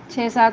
6-7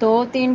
2-3